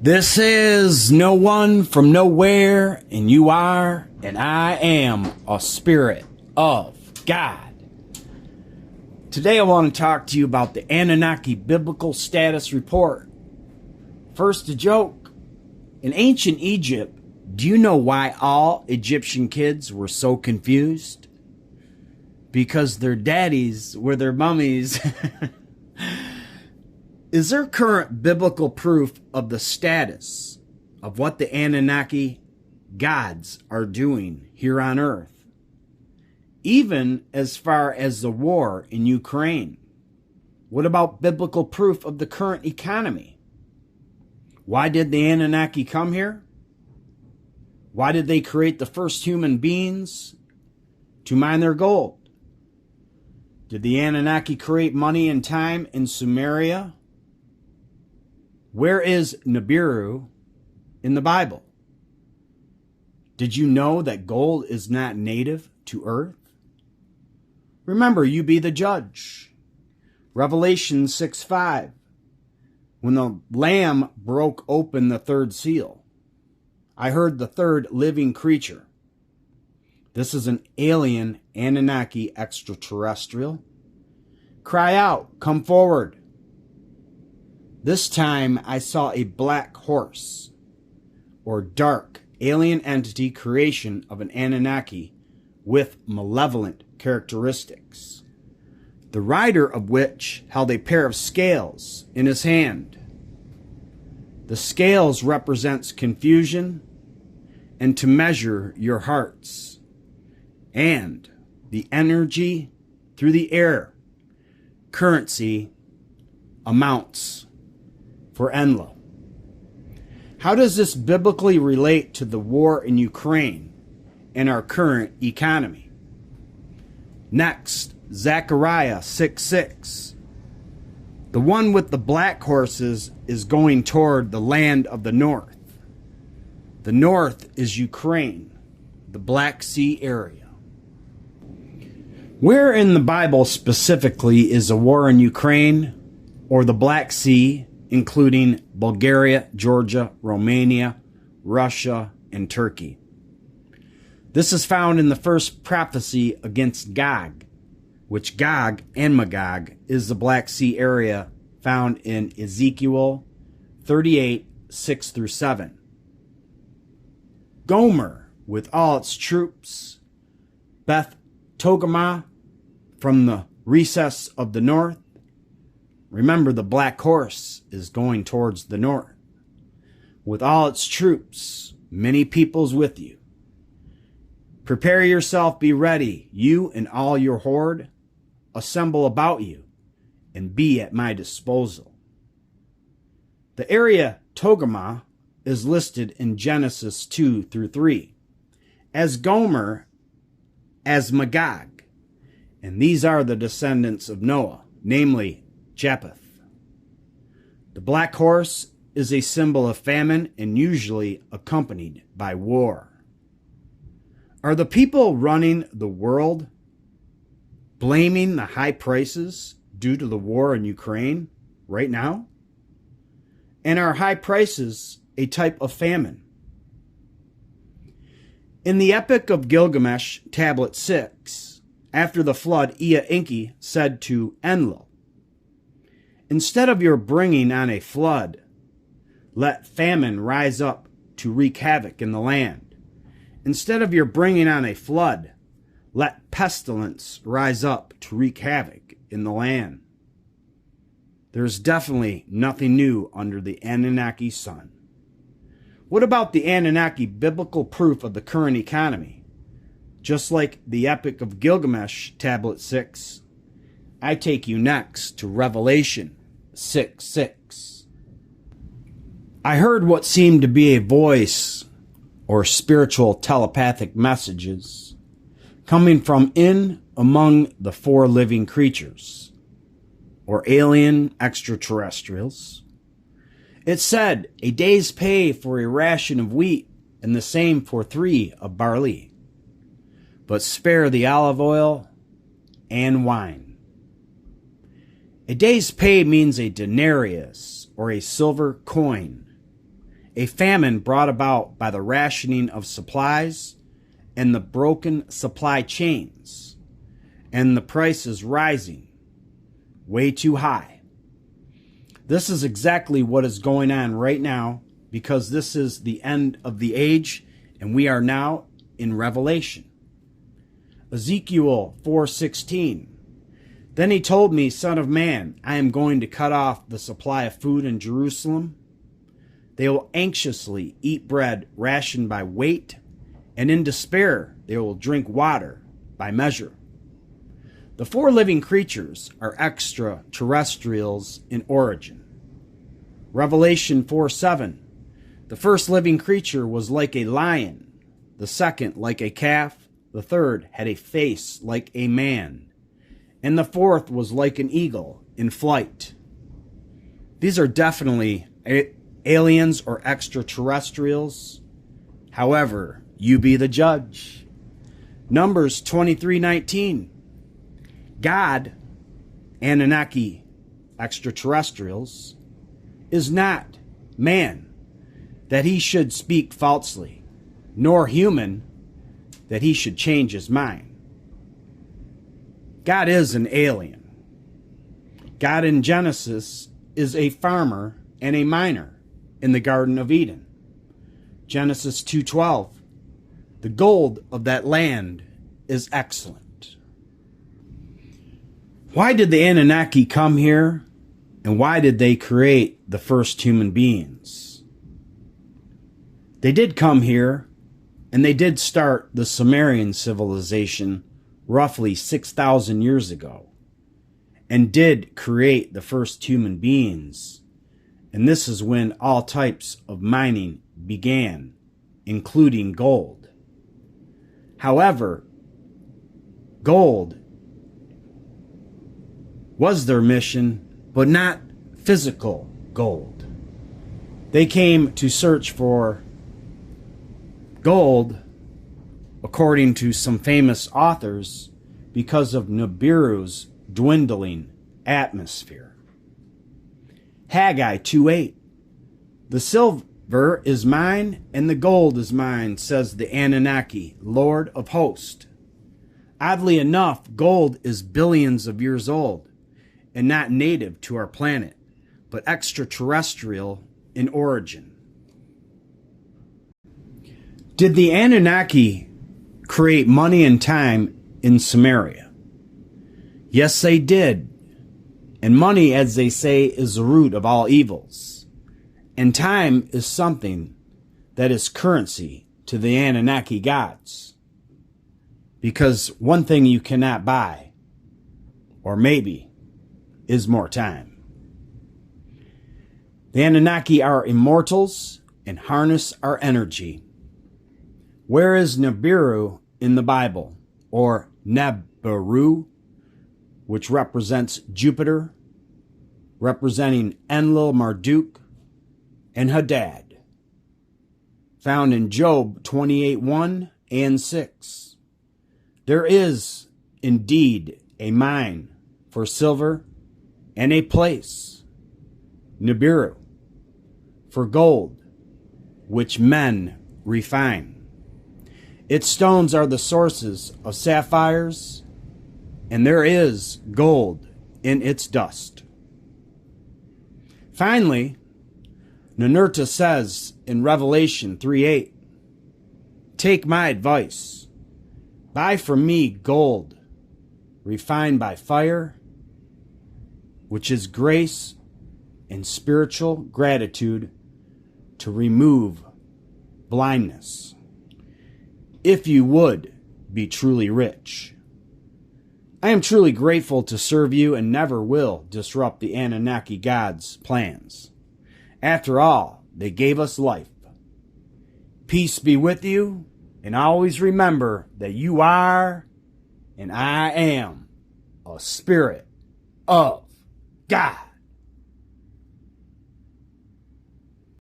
This is no one from nowhere, and you are, and I am a spirit of God. Today I want to talk to you about the Anunnaki Biblical Status Report. First, a joke. In ancient Egypt, do you know why all Egyptian kids were so confused? Because their daddies were their mummies. Is there current biblical proof of the status of what the Anunnaki Gods are doing here on Earth? Even as far as the war in Ukraine. What about biblical proof of the current economy? Why did the Anunnaki come here? Why did they create the first human beings? To mine their gold. Did the Anunnaki create money and time in Sumeria? Where is Nibiru in the Bible? Did you know that gold is not native to Earth? Remember, you be the judge. Revelation 6:5. When the Lamb broke open the third seal, I heard the third living creature. This is an alien Anunnaki extraterrestrial. Cry out, come forward. This time I saw a black horse, or dark alien entity creation of an Anunnaki with malevolent characteristics, the rider of which held a pair of scales in his hand. The scales represents confusion and to measure your hearts, and the energy through the air, currency, amounts for Enlil. How does this biblically relate to the war in Ukraine and our current economy? Next, Zechariah 6:6. The one with the black horses is going toward the land of the north. The north is Ukraine, the Black Sea area. Where in the Bible specifically is a war in Ukraine or the Black Sea, including Bulgaria, Georgia, Romania, Russia, and Turkey? This is found in the first prophecy against Gog, which Gog and Magog is the Black Sea area found in Ezekiel 38:6-7. Gomer with all its troops, Beth Togarmah from the recess of the north. Remember, the black horse is going towards the north. With all its troops, many peoples with you. Prepare yourself, be ready, you and all your horde. Assemble about you, and be at my disposal. The area Togarmah is listed in Genesis 2-3 as Gomer, as Magog, and these are the descendants of Noah, namely Japheth. The black horse is a symbol of famine and usually accompanied by war. Are the people running the world blaming the high prices due to the war in Ukraine right now? And are high prices a type of famine? In the Epic of Gilgamesh, Tablet 6, after the flood, Ea Enki said to Enlil, instead of your bringing on a flood, let famine rise up to wreak havoc in the land. Instead of your bringing on a flood, let pestilence rise up to wreak havoc in the land. There's definitely nothing new under the Anunnaki sun. What about the Anunnaki biblical proof of the current economy? Just like the Epic of Gilgamesh, Tablet 6, I take you next to Revelation 6:6. I heard what seemed to be a voice or spiritual telepathic messages coming from in among the four living creatures, or alien extraterrestrials. It said, a day's pay for a ration of wheat, and the same for 3 of barley. But spare the olive oil and wine. A day's pay means a denarius, or a silver coin. a famine brought about by the rationing of supplies and the broken supply chains, and the prices rising way too high. This is exactly what is going on right now, because this is the end of the age, and we are now in Revelation. Ezekiel 4:16. Then he told me, Son of man, I am going to cut off the supply of food in Jerusalem. They will anxiously eat bread rationed by weight, and in despair they will drink water by measure. The four living creatures are extraterrestrials in origin. Revelation 4:7. The first living creature was like a lion, the second like a calf, the third had a face like a man, and the fourth was like an eagle in flight. These are definitely aliens or extraterrestrials. However, you be the judge. Numbers 23:19. God, Anunnaki extraterrestrials, is not man, that he should speak falsely, nor human, that he should change his mind. God is an alien. God in Genesis is a farmer and a miner in the Garden of Eden. Genesis 2:12. The gold of that land is excellent. Why did the Anunnaki come here, and why did they create the first human beings? They did come here, and they did start the Sumerian civilization roughly 6,000 years ago, and did create the first human beings. And this is when all types of mining began, including gold. However, gold was their mission, but not physical gold. They came to search for gold, according to some famous authors, because of Nibiru's dwindling atmosphere. Haggai 2:8. The silver is mine and the gold is mine, says the Anunnaki, Lord of hosts. Oddly enough, gold is billions of years old and not native to our planet, but extraterrestrial in origin. Did the Anunnaki create money and time in Sumeria? Yes, they did. And money, as they say, is the root of all evils. And time is something that is currency to the Anunnaki gods. Because one thing you cannot buy, or maybe, is more time. The Anunnaki are immortals and harness our energy. Where is Neberu in the Bible, or Neberu, which represents Jupiter, representing Enlil, Marduk, and Hadad, found in Job 28:1 and 6. There is indeed a mine for silver and a place, Nibiru, for gold, which men refine. Its stones are the sources of sapphires, and there is gold in its dust. Finally, Ninurta says in Revelation 3:8, take my advice, buy from me gold, refined by fire, which is grace and spiritual gratitude to remove blindness, if you would be truly rich. I am truly grateful to serve you and never will disrupt the Anunnaki Gods' plans. After all, they gave us life. Peace be with you, and always remember that you are, and I am, a spirit of God.